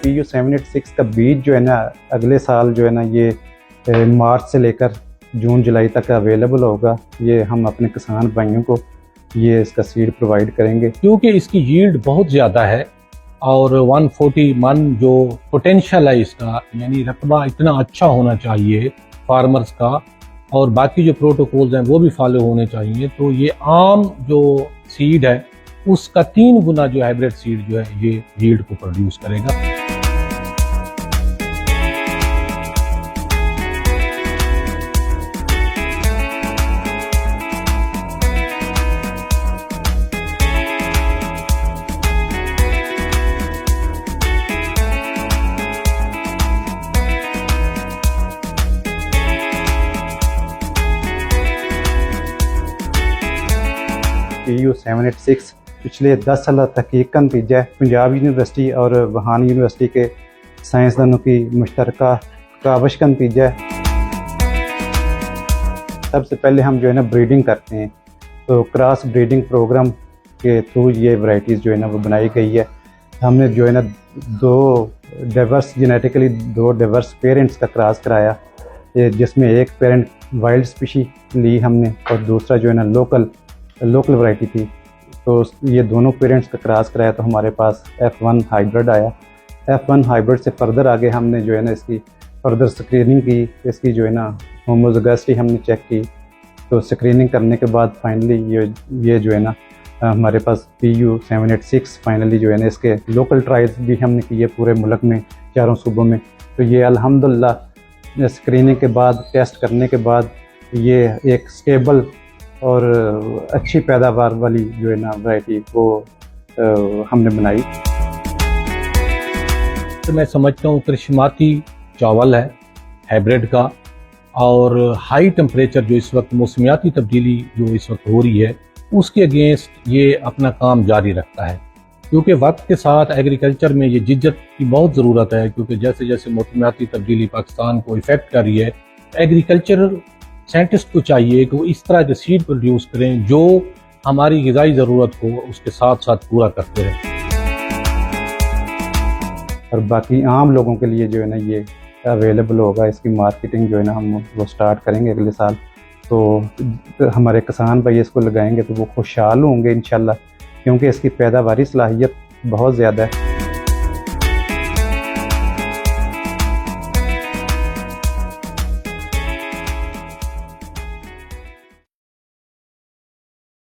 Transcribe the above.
PU 786 का बीज जो है ना अगले साल जो है ना ये मार्च से लेकर जून जुलाई तक अवेलेबल होगा। ये हम अपने किसान भाइयों को ये इसका सीड प्रोवाइड करेंगे क्योंकि इसकी यील्ड बहुत ज़्यादा है और 140 मन जो पोटेंशियल है इसका, यानी रकबा इतना अच्छा होना चाहिए फार्मर्स का, और बाकी जो प्रोटोकॉल्स हैं वो भी फॉलो होने चाहिए। तो ये आम जो सीड है उसका 3 गुना जो हाइब्रिड सीड जो है ये यील्ड को प्रोड्यूस करेगा। PU 786 पिछले 10 साल तहकीक नतीजा है। पंजाब यूनिवर्सिटी और वहान यूनिवर्सिटी के साइंसदानों की मुश्तरका काविश का नतीजा है। सबसे पहले हम जो है ना ब्रीडिंग करते हैं, तो क्रॉस ब्रीडिंग प्रोग्राम के थ्रू ये वैरायटीज़ जो है ना वो बनाई गई है। हमने जो है ना दो डाइवर्स पेरेंट्स का क्रॉस कराया, जिसमें एक पेरेंट वाइल्ड स्पीशी ली हमने और दूसरा जो है ना लोकल वैरायटी थी। तो ये दोनों पेरेंट्स का क्रॉस कराया तो हमारे पास F1 हाइब्रिड आया। F1 हाइब्रिड से फर्दर आगे हमने जो है ना इसकी फर्दर स्क्रीनिंग की, इसकी जो है ना होमोज़ोगैसिटी हमने चेक की। तो स्क्रीनिंग करने के बाद फाइनली ये जो है ना हमारे पास PU 786 फाइनली जो है ना इसके लोकल ट्रायल्स भी हमने किए पूरे मुल्क में 4 सूबों में। तो ये अल्हम्दुलिल्लाह स्क्रीनिंग के बाद टेस्ट करने के बाद ये एक स्टेबल और अच्छी पैदावार वाली जो है ना वैरायटी वो हमने बनाई। तो मैं समझता हूँ करिश्माती चावल है हाइब्रिड का, और हाई टेम्परेचर जो इस वक्त मौसमियाती तब्दीली जो इस वक्त हो रही है उसके अगेंस्ट ये अपना काम जारी रखता है। क्योंकि वक्त के साथ एग्रीकल्चर में ये जिद्दत की बहुत ज़रूरत है, क्योंकि जैसे जैसे मौसमियाती तब्दीली पाकिस्तान को इफ़ेक्ट कर रही है, एग्रीकल्चरल साइंटिस्ट को चाहिए कि वो इस तरह के सीड प्रोड्यूस करें जो हमारी ग़िज़ाई ज़रूरत को उसके साथ साथ पूरा करते रहें। और बाकी आम लोगों के लिए जो है ना ये अवेलेबल होगा। इसकी मार्केटिंग जो है ना हम वो स्टार्ट करेंगे अगले साल। तो हमारे किसान भाई इसको लगाएंगे तो वो खुशहाल होंगे इंशाल्लाह, क्योंकि इसकी पैदावारी सलाहियत बहुत ज़्यादा है।